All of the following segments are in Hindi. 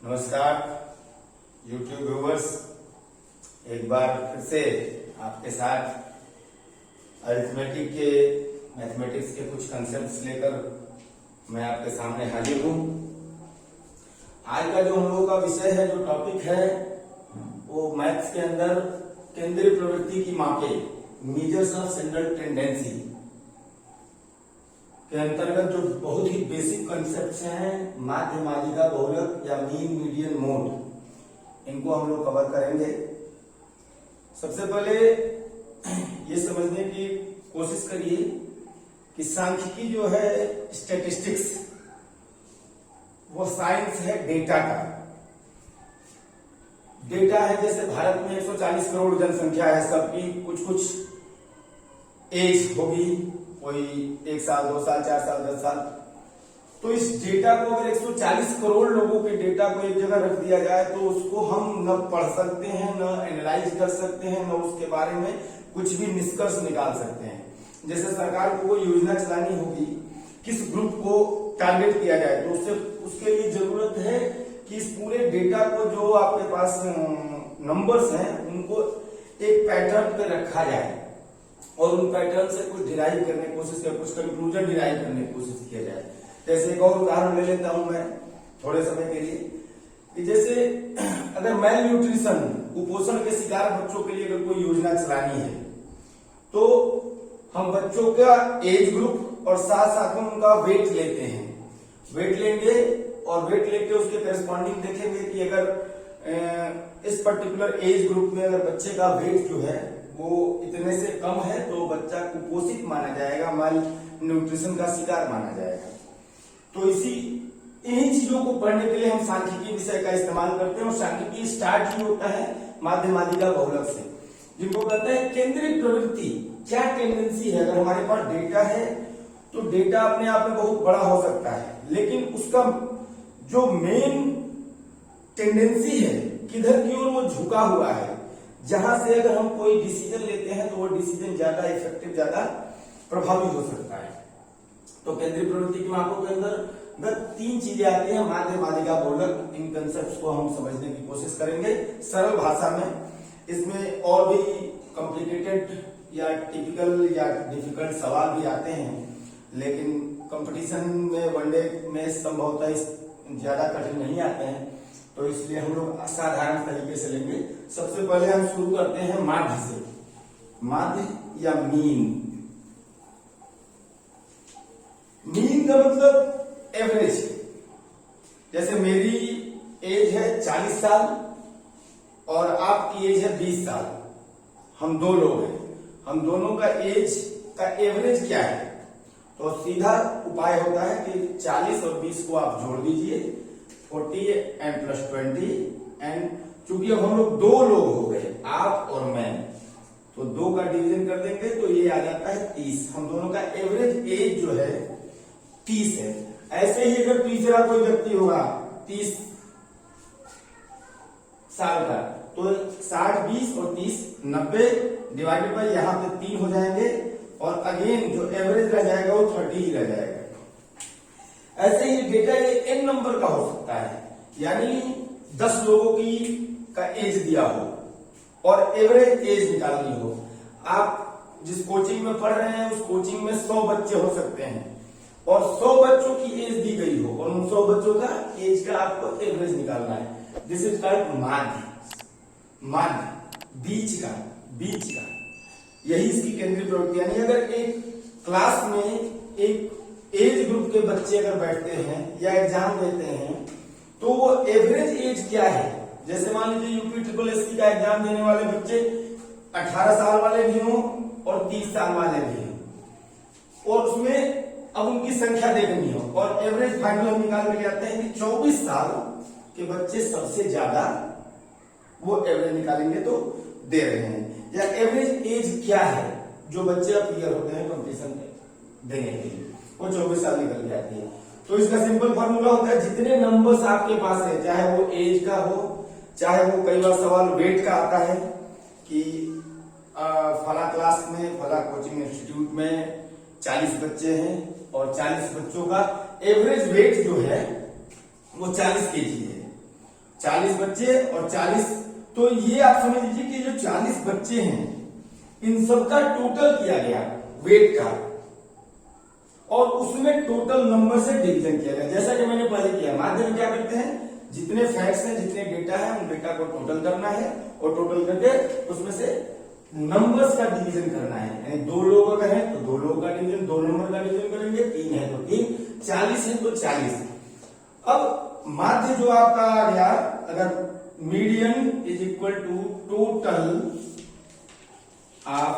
नमस्कार YouTube व्यूवर्स, एक बार फिर से आपके साथ मैथमेटिक्स के कुछ कंसेप्ट्स लेकर मैं आपके सामने हाजिर हूँ। आज का जो हम लोगों का विषय है, जो टॉपिक है, वो मैथ्स के अंदर केंद्रीय प्रवृत्ति की मापे, मेजर्स ऑफ सेंट्रल टेंडेंसी के अंतर्गत जो बहुत ही बेसिक कंसेप्ट्स हैं, माध्य, माध्यिका, बहुलक या मीन, मीडियन, मोड, इनको हम लोग कवर करेंगे। सबसे पहले ये समझने की कोशिश करिए कि सांख्यिकी जो है, स्टैटिस्टिक्स, वो साइंस है डेटा का। डेटा है, जैसे भारत में 140 करोड़ जनसंख्या है, सबकी कुछ एज होगी, कोई 1 साल, 2 साल, 4 साल, 10 साल। तो इस डेटा को अगर 140 करोड़ लोगों के डेटा को एक जगह रख दिया जाए तो उसको हम न पढ़ सकते हैं, न एनालाइज कर सकते हैं, न उसके बारे में कुछ भी निष्कर्ष निकाल सकते हैं। जैसे सरकार को कोई योजना चलानी होगी, किस ग्रुप को टारगेट किया जाए, तो उसके लिए जरूरत है कि इस पूरे डेटा को, जो आपके पास नंबर्स हैं, उनको एक पैटर्न पे रखा जाए और उन पैटर्न से कुछ डिराइव करने की कोशिश करें, कुछ कंक्लूजन डिराइव करने की कोशिश किया जाए। जैसे एक और उदाहरण ले लेता हूं मैं थोड़े समय के लिए, कि जैसे अगर मेल न्यूट्रिशन, कुपोषण के शिकार बच्चों के लिए अगर कोई योजना चलानी है, तो हम बच्चों का एज ग्रुप और साथ साथ में उनका वेट लेते हैं। वेट लेंगे और वेट लेके उसके करस्पॉन्डिंग देखेंगे कि अगर इस पर्टिकुलर एज ग्रुप में अगर बच्चे का वेट जो है वो इतने से कम है तो बच्चा कुपोषित माना जाएगा, माल न्यूट्रिशन का शिकार माना जाएगा। तो इन्हीं चीजों को पढ़ने के लिए हम सांख्यिकी विषय का इस्तेमाल करते हैं। और सांख्यिकी स्टार्ट ही होता है माध्य, माध्यिका, बहुलक से, जिनको कहते हैं केंद्रीय प्रवृत्ति। क्या टेंडेंसी है? अगर हमारे पास डेटा है तो डेटा अपने आप में बहुत बड़ा हो सकता है, लेकिन उसका जो मेन टेंडेंसी है, किधर की ओर वो झुका हुआ है, जहां से अगर हम कोई डिसीजन लेते हैं तो वो डिसीजन ज्यादा इफेक्टिव, ज्यादा प्रभावी हो सकता है। तो केंद्रीय प्रवृत्ति की मापों के अंदर 3 चीजें आती हैं, माध्य, माध्यिका, बहुलक। इन कंसेप्ट्स को हम समझने की कोशिश करेंगे सरल भाषा में। इसमें और भी कॉम्प्लिकेटेड या टिपिकल या डिफिकल्ट सवाल भी आते हैं, लेकिन कंपटीशन में, वनडे में संभवतः ज्यादा कठिन नहीं आते हैं, तो इसलिए हम लोग असाधारण तरीके से लेंगे। सबसे पहले हम शुरू करते हैं माध्य से। माध्य या मीन। मीन का मतलब एवरेज। जैसे मेरी एज है 40 साल और आपकी एज है 20 साल, हम 2 लोग हैं, हम दोनों का एज का एवरेज क्या है? तो सीधा उपाय होता है कि 40 और 20 को आप जोड़ दीजिए, 40 एंड प्लस 20, एंड चूंकि अब हम लोग 2 लोग हो गए, आप और मैं, तो 2 का डिवीजन कर देंगे तो ये आ जाता है 30। हम दोनों का एवरेज एज जो है 30 है। ऐसे ही अगर तीसरा कोई व्यक्ति होगा 30 साल का, तो 60, 20 और 30, 90 डिवाइडेड बाय यहाँ पे 3 हो जाएंगे, और अगेन जो एवरेज रह जाएगा वो 30 ही रह जाएगा। ऐसे ही डेटा n नंबर का हो सकता है, यानी 10 लोगों की का एज दिया हो और एवरेज एज निकालनी हो। आप जिस कोचिंग में पढ़ रहे हैं, उस कोचिंग में 100 बच्चे हो सकते हैं और 100 बच्चों की एज दी गई हो, और उन 100 बच्चों का एज का आपको एवरेज निकालना है। दिस इज कॉल्ड माध्य। माध्य बीच का यही इसकी केंद्रीय प्रवृत्ति। यानी अगर एक क्लास में एक एज ग्रुप के बच्चे अगर बैठते हैं या एग्जाम देते हैं, तो वो एवरेज एज क्या है? जैसे मान लीजिए यूपी SSS का एग्जाम देने वाले बच्चे 18 साल वाले भी हों और 30 साल वाले भी हों, और उसमें अब उनकी संख्या देखनी हो, और एवरेज फाइनल हम निकाल के आते हैं कि 24 साल के बच्चे सबसे ज्यादा वो एवरेज निकालेंगे तो दे रहे हैं। या एवरेज एज क्या है जो बच्चे क्लियर होते हैं कंपटीशन देने के लिए, वो 24 साल निकल जाती है। तो इसका सिंपल फॉर्मूला होता है, जितने नंबर्स आपके पास है, चाहे वो एज का हो, चाहे वो कई बार सवाल वेट का आता है कि फला क्लास में, फला कोचिंग इंस्टीट्यूट में 40 बच्चे हैं और 40 बच्चों का एवरेज वेट जो है वो 40 kg है। 40 बच्चे और 40, तो ये आप समझ लीजिए कि जो 40 बच्चे हैं इन सबका टोटल किया गया वेट का, और उसमें टोटल नंबर से डिवीजन किया गया। जैसा कि मैंने पहले किया, माध्य में क्या करते हैं, जितने फैक्ट्स हैं, जितने डेटा है, उन डेटा को टोटल करना है और टोटल करके उसमें से नंबर्स का डिवीजन करना है। यानी 2 लोग अगर हैं तो 2 लोगों का डिवीजन, 2 नंबर का डिवीजन करेंगे, 3 है तो 3, 40 है तो 40। अब माध्य जो आपका आ गया, अगर median is equal to total of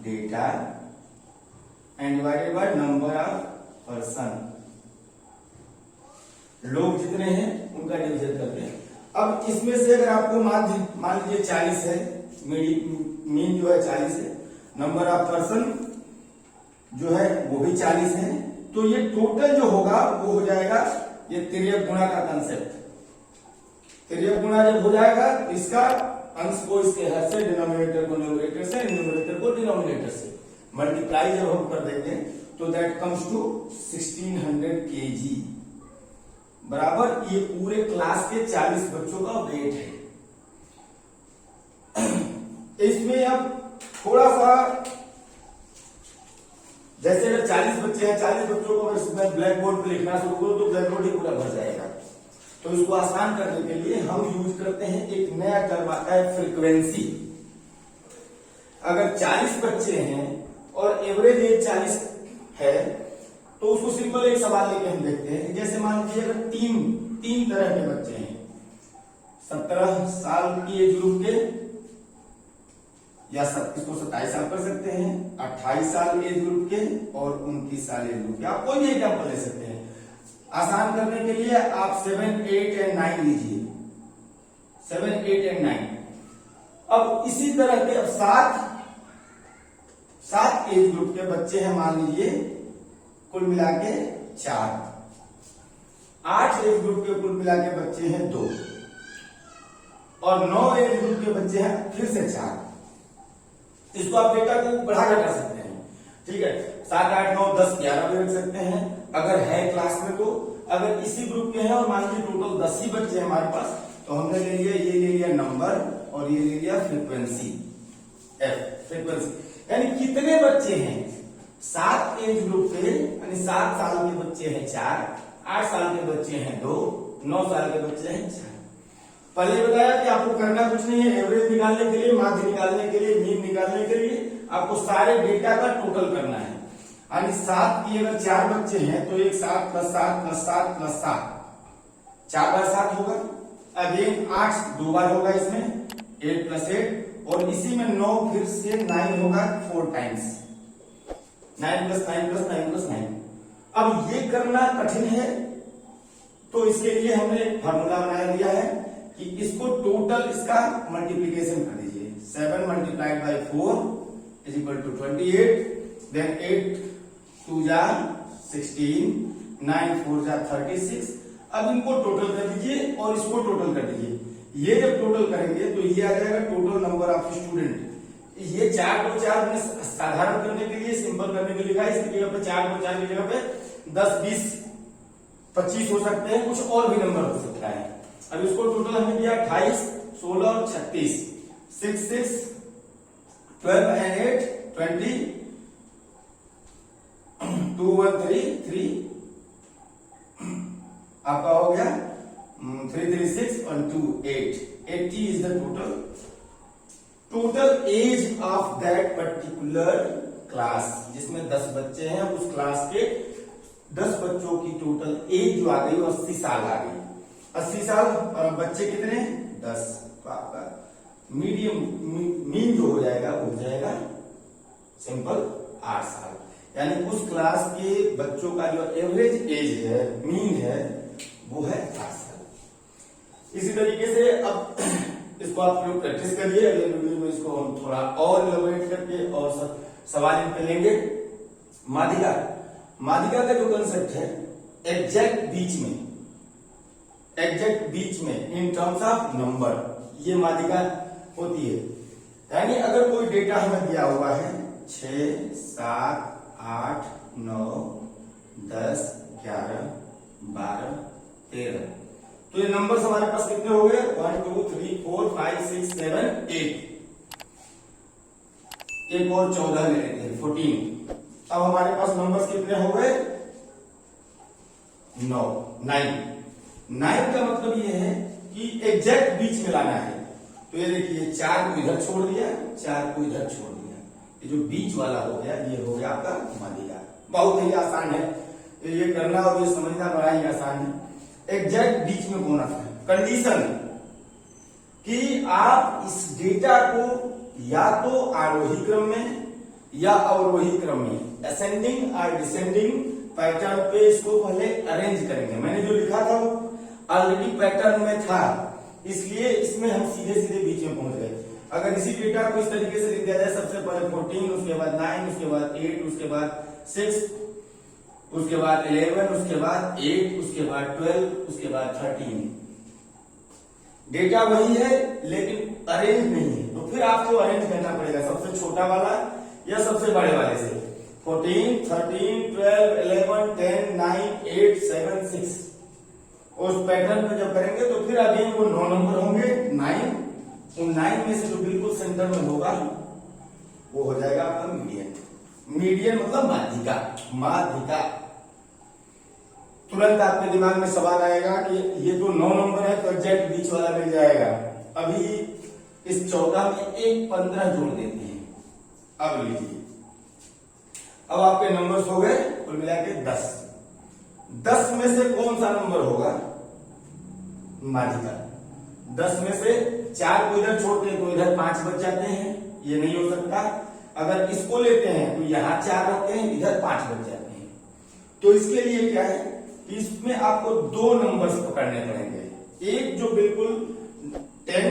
data and divided by number of person, लोग जितने हैं उनका डिवीजन करते हैं। अब इसमें से अगर आपको माध्य मान लीजिए 40 है, मीन जो है 40 है, नंबर ऑफ पर्सन जो है वो भी 40 है, तो ये टोटल जो होगा वो हो जाएगा, ये तिर्यक गुणा का कंसेप्ट, तिर्यक गुणा जब हो जाएगा तो इसका अंश को इसके हर से, डिनोमिनेटर को न्यूमरेटर से, न्यूमरेटर को डिनोमिनेटर से मल्टीप्लाई जब हम कर देंगे तो दैट कम्स टू 1600 kg बराबर ये पूरे क्लास के 40 बच्चों का वेट है। इसमें अब थोड़ा सा, जैसे अगर 40 बच्चे हैं, 40 बच्चों को अगर ब्लैक बोर्ड पे लिखना शुरू करो तो ब्लैक बोर्ड ही पूरा भर जाएगा। तो इसको आसान करने के लिए हम यूज करते हैं एक नया टर्म आता है फ्रीक्वेंसी। अगर 40 बच्चे हैं और एवरेज एज 40 है तो उसको सिंपल एक सवाल लेके हम देखते हैं। जैसे मान लीजिए अगर तीन तरह के बच्चे हैं, 17 साल की एज ग्रुप के, या इसको 27 साल कर सकते हैं, 28 साल एज ग्रुप के और 29 साल एज ग्रुप के, आप कोई भी एग्जाम्पल ले सकते हैं। आसान करने के लिए आप 7, 8 एंड 9 लीजिए, 7, 8 एंड 9। अब इसी तरह के अब 7 एज ग्रुप के बच्चे हैं, मान लीजिए कुल मिला के 4, 8 एज ग्रुप के कुल मिला के बच्चे हैं 2, और 9 एज ग्रुप के बच्चे हैं फिर से 4। इसको आप डेटा को बढ़ा घटा सकते हैं, ठीक है, 7, 8, 9, 10, 11 भी रख सकते हैं अगर है क्लास में। तो अगर इसी ग्रुप के हैं और मान लीजिए टोटल 10 ही बच्चे हैं हमारे पास, तो हमने ले लिया, ये ले लिया नंबर और ये ले लिया फ्रीक्वेंसी, एफ फ्रीक्वेंसी। यानी कितने बच्चे हैं 7 एज ग्रुप के, यानी 7 साल के बच्चे हैं 4, 8 साल के बच्चे हैं 2, 9 साल के बच्चे हैं 4। पहले बताया कि आपको करना कुछ नहीं है, एवरेज निकालने के लिए, माध्य निकालने के लिए, मीन निकालने के लिए आपको सारे डेटा का टोटल करना है। यानी 7 की अगर 4 बच्चे हैं तो एक 7 + 7 + 7 + 7, 4 बार 7 होगा। अगेन 8 2 बार होगा इसमें, 8 + 8, और इसी में 9 फिर से 9 होगा 4 टाइम्स, 9 + 9 + 9 + 9। अब ये करना कठिन है तो इसके लिए हमने एक फार्मूला बना दिया है कि इसको टोटल इसका मल्टीप्लीकेशन कर दीजिए। 7 × 4 = 28, देन 8 2 जा 16, 9 4 जा 36। अब इनको टोटल कर दीजिए और इसको टोटल कर दीजिए। ये जब टोटल करेंगे तो ये आ जाएगा टोटल नंबर ऑफ स्टूडेंट। ये 4 को 4 में साधारण करने के लिए, सिंपल करने के लिए लिखा है, इसकी जगह पे 4 को 4 की जगह पे 10 20 25 हो सकते हैं, कुछ और भी नंबर हो सकता है। अब इसको टोटल हमने किया 28, 16 और 36, 6 6 12 and 8 20, 2 1 3 3, आपका हो गया 3 3 6 1 2 8, 80 is the total age of that particular class, जिसमें 10 बच्चे हैं। उस क्लास के 10 बच्चों की टोटल एज जो आ गई वो 80 साल आ गई। 80 साल और बच्चे कितने 10, तो आपका मीन जो हो जाएगा वो हो जाएगा सिंपल 8 साल। यानी उस क्लास के बच्चों का जो एवरेज एज है, मीन है, वो है 8 साल। इसी तरीके से अब इसको आप लोग प्रैक्टिस करिए। अगले वीडियो में इसको हम थोड़ा और इलेबोरेट करके और सवाल इन पे लेंगे। माध्यिका का जो कंसेप्ट है एग्जैक्ट बीच में इन टर्म्स ऑफ नंबर, ये माध्यिका होती है। यानी अगर कोई डेटा हमें दिया हुआ है 6 7 8 9 10 11 12 13, तो ये नंबर्स हमारे पास कितने हो गए 1 2 3 4 5 6 7 8, एक और 14 ले लेते हैं 14। अब हमारे पास नंबर्स कितने हो गए 9 9 का मतलब ये है कि एग्जैक्ट बीच में लाना है। तो ये देखिए 4 को इधर छोड़ दिया, 4 को इधर छोड़ दिया, ये जो बीच वाला हो गया ये हो गया आपका माध्यिका। बहुत ही आसान है ये करना और ये समझना बड़ा ही आसान है। एग्जैक्ट बीच में होना है कंडीशन कि आप इस डेटा को या तो आरोही क्रम में या अवरोही क्रम में असेंडिंग और डिसेंडिंग पैटर्न पे इसको पहले अरेंज करेंगे। मैंने जो लिखा था वो ऑलरेडी पैटर्न में था, इसलिए इसमें हम सीधे सीधे बीच में पहुंच गए। अगर इसी डेटा को इस तरीके से लिख दिया जाए, सबसे पहले 14, उसके बाद 9, उसके बाद 8, उसके बाद 6, उसके बाद 11, उसके बाद 8, उसके बाद 12, उसके बाद 13, डेटा वही है लेकिन अरेंज नहीं है। तो फिर आपको अरेंज करना पड़ेगा सबसे छोटा वाला या सबसे बड़े वाले से। 14, 13, 12, 11, 10, 9, 8, 7, 6 उस पैटर्न पे जब करेंगे तो फिर अगेन वो 9 नंबर होंगे 9। उन 9 में से जो बिल्कुल सेंटर में होगा वो हो जाएगा आपका मीडियन। मीडियन मतलब माध्यिका। माध्यिका तुरंत आपके दिमाग में सवाल आएगा कि ये तो 9 नंबर है तो एग्जैक्ट बीच वाला मिल जाएगा। अभी इस 14 में एक 15 जोड़ देते हैं। अब लीजिए, अब आपके नंबर्स हो गए कुल मिला के 10। 10 में से कौन सा नंबर होगा माध्यिका। 10 में से 4 को इधर छोड़ते हैं तो इधर 5 बच जाते हैं, ये नहीं हो सकता। अगर इसको लेते हैं तो यहां 4 रखते हैं, इधर 5 बच जाते हैं। तो इसके लिए क्या है कि इसमें आपको 2 नंबर्स पकड़ने पड़ेंगे। एक जो बिल्कुल 10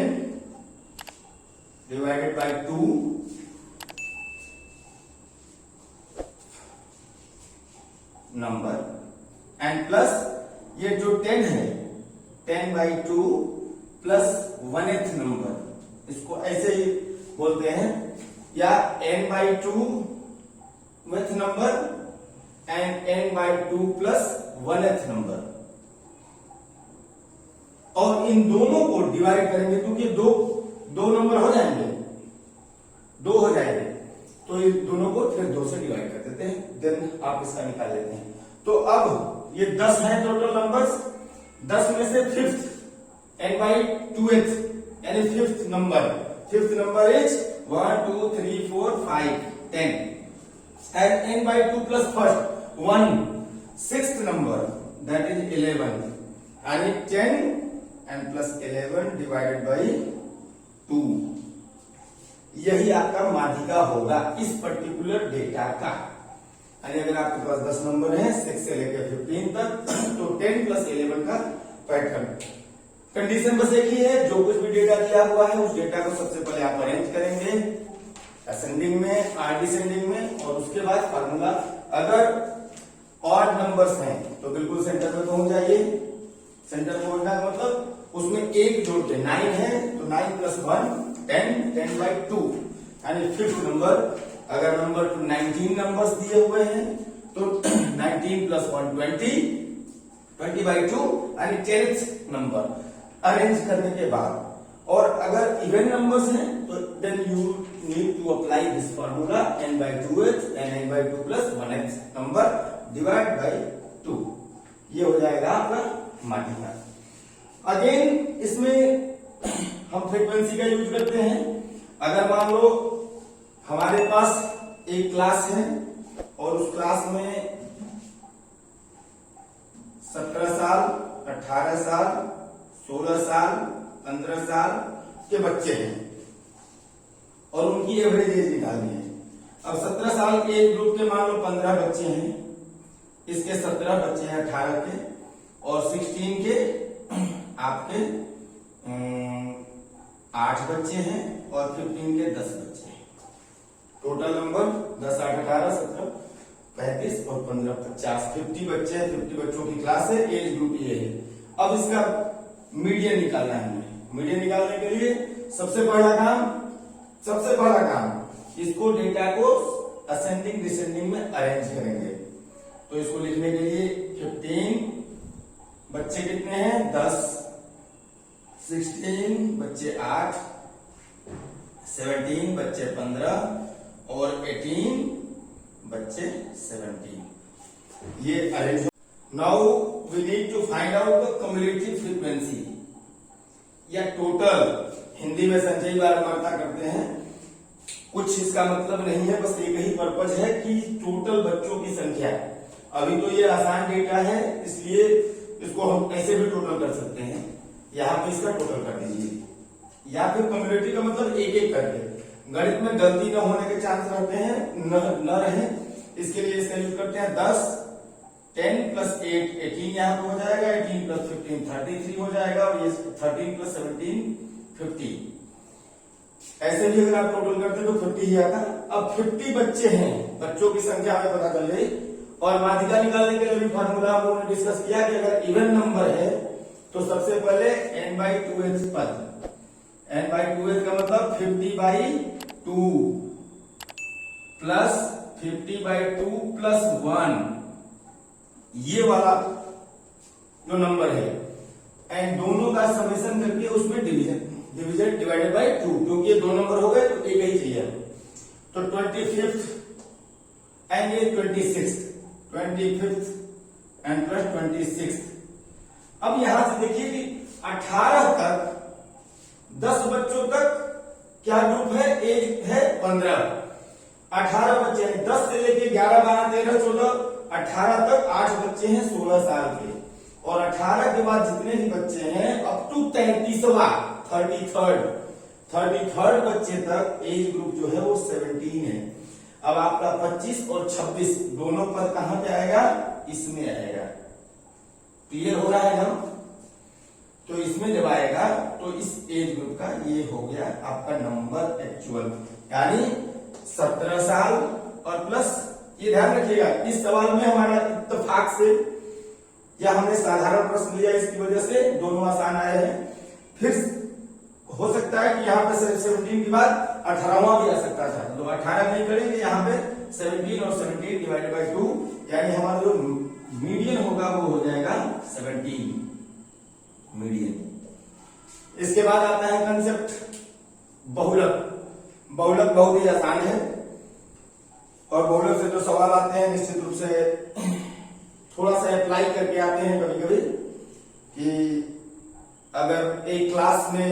divided by 2 number and plus ये जो 10 है 10/2 प्लस 1th नंबर, इसको ऐसे ही बोलते हैं, या n/2 with number and n/2 plus 1th number. और इन दोनों को डिवाइड करेंगे क्योंकि दो नंबर हो जाएंगे, 2 हो जाएंगे, तो इन दोनों को फिर 2 से डिवाइड कर देते हैं, देन आप इसका निकाल लेते हैं। तो अब ये 10 है टोटल नंबर्स। 10 में से 5th n/2th यानी 5th number. 5th number is 1 2 3 4 5 10 and n/2 plus first 1 6th number that is 11 and 10 and plus 11 divided by 2। यही आपका माध्यिका होगा इस पर्टिकुलर डेटा का। यानी अगर आपके पास 10 नंबर है 6 से लेकर 15 तक तो 10 प्लस 11 का पैटर्न। कंडीशन बस एक ही है, जो कुछ भी डेटा दिया हुआ है उस डेटा को सबसे पहले आप अरेंज करेंगे असेंडिंग में और डिसेंडिंग में, और उसके बाद फार्मूला। अगर ऑड नंबर्स हैं तो बिल्कुल सेंटर में पहुंच जाइए। सेंटर पहुंचना का मतलब उसमें एक जोड़ के 9 है तो 9 प्लस 1 10 10/2 यानी 5th नंबर। अगर नंबर 19 नंबर्स दिए हुए हैं तो 19 प्लस 1 20 20/2 यानी 10th नंबर अरेंज करने के बाद। और अगर इवन नंबर्स हैं तो then you need to apply this formula n/2th and n/2 plus 1th number divide by 2। ये हो जाएगा आपका माध्यिका। अगेन इसमें हम फ्रीक्वेंसी का यूज करते हैं। अगर मान लो हमारे पास एक क्लास है और उस क्लास में 17 साल 18 साल 16 साल 15 साल के बच्चे हैं और उनकी एवरेज एज निकालनी है। अब 17 साल के एक ग्रुप के मान लो 15 बच्चे हैं, इसके 17 बच्चे हैं 18 के, और 16 के आपके 8 बच्चे हैं और 15 के 10 बच्चे हैं। टोटल नंबर 10 8 18 17 35 और 15 50 50 बच्चे हैं। 50 बच्चों की क्लास है, एज ग्रुप ये है। अब इसका मीडियन निकालना है हमें। मीडियन निकालने के लिए सबसे पहला काम इसको डेटा को असेंडिंग डिसेंडिंग में अरेंज करेंगे। तो इसको लिखने के लिए 15 बच्चे कितने हैं 10 16 बच्चे 8, 17 बच्चे 15 और 18 बच्चे 17। ये arrange. Now we need to find out the cumulative frequency या टोटल। हिंदी में संचयी बारंबारता करते हैं, कुछ इसका मतलब नहीं है, बस एक ही पर्पज है कि टोटल बच्चों की संख्या। अभी तो ये आसान डेटा है, इसलिए इसको हम ऐसे भी टोटल कर सकते हैं। यहाँ पे इसका टोटल कर दीजिए, या फिर कम्युलेटिव का मतलब एक एक करके। गणित में गलती न होने के चांस रहते हैं, न रहे, इसके लिए इसका यूज करते हैं 10, 10 प्लस 8 18 यहाँ पे हो जाएगा, 18 प्लस 15 33 हो जाएगा, और ये 13 प्लस 17 50। ऐसे भी अगर आप टोटल करते तो 50 ही आता। अब 50 बच्चे हैं, बच्चों की संख्या हमें पता चल गई, और माध्यिका निकालने के लिए भी फार्मूला हम लोगों ने डिस्कस किया कि अगर इवन नंबर है तो सबसे पहले n/2h पद। n/2h का मतलब 50/2 प्लस 50/2 प्लस 1, ये वाला जो नंबर है, एंड दोनों का समेशन करके उसमें डिवीजन डिवाइडेड बाय 2, क्योंकि ये दो नंबर हो गए तो एक ही चाहिए। तो 25th एंड ये 25th एंड प्लस 26th। अब यहां से देखिए कि 18 तक 10 बच्चों तक क्या ग्रुप है, एज है 15। 18 बच्चे हैं, 10 से लेके 11 12 13 14 18 तक 8 बच्चे हैं 16 साल के, और 18 के बाद जितने भी बच्चे हैं अप टू 33वां 33rd बच्चे तक एज ग्रुप जो है वो 17 है। अब आपका 25 और 26 दोनों पद कहां पे आएगा, इसमें आएगा। क्लियर हो रहा है ना? तो इसमें जब आएगा तो इस एज ग्रुप का ये हो गया आपका नंबर एक्चुअल, यानी 17 साल और प्लस। ये ध्यान रखिएगा, इस सवाल में हमारा इत्तेफाक से या हमने साधारण प्रश्न लिया, इसकी वजह से दोनों आसान आए हैं। फिर हो सकता है कि यहाँ पे 17 के बाद 18वां भी आ सकता था, तो 18 नहीं करेंगे, यहाँ पे 17 और 17 डिवाइडेड बाय 2, यानी हमारा जो मीडियन होगा वो हो जाएगा 17 मीडियन। इसके बाद आता है कंसेप्ट बहुलक। बहुलक बहुत ही आसान है, और बहुलक से जो सवाल आते हैं निश्चित रूप से थोड़ा सा अप्लाई करके आते हैं कभी कभी, कि अगर एक क्लास में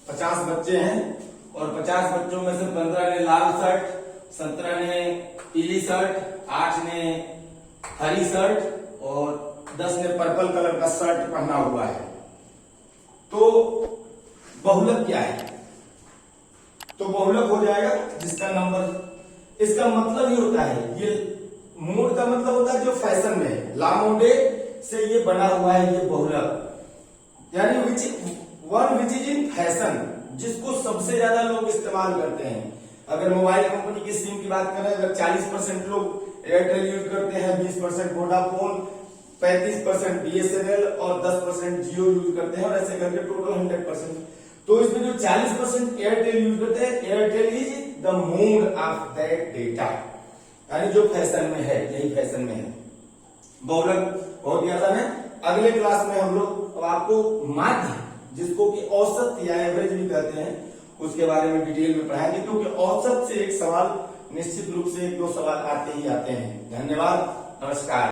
50 बच्चे हैं और 50 बच्चों में से 15 ने लाल शर्ट, 17 ने पीली शर्ट, 8 ने हरी शर्ट और 10 ने पर्पल कलर का शर्ट पहना हुआ है, तो बहुलक क्या है? तो बहुलक हो जाएगा जिसका नंबर, इसका मतलब ही होता है, ये मोड का मतलब होता है जो फैशन में है, ला मोडे से ये बना हुआ है ये बहुलक, यानी विच इज इन फैशन, जिसको सबसे ज्यादा लोग इस्तेमाल करते हैं। अगर मोबाइल कंपनी की सिम की बात करें, अगर 40% लोग एयरटेल यूज करते हैं, 20% वोडाफोन, 35% BSNL और 10% जियो यूज करते हैं, और ऐसे करके टोटल 100%। तो इसमें जो 40% एयरटेल यूज करते हैं, Airtel is the mode of that data, यानी जो फैशन में है, यही फैशन में है। बहुलक बहुत ही आसान है। अगले क्लास में हम लोग आपको माध्य, जिसको कि औसत या एवरेज भी कहते हैं, उसके बारे में डिटेल में पढ़ाएंगे, क्योंकि औसत से एक सवाल निश्चित रूप से 1-2 सवाल आते ही आते हैं। धन्यवाद, नमस्कार।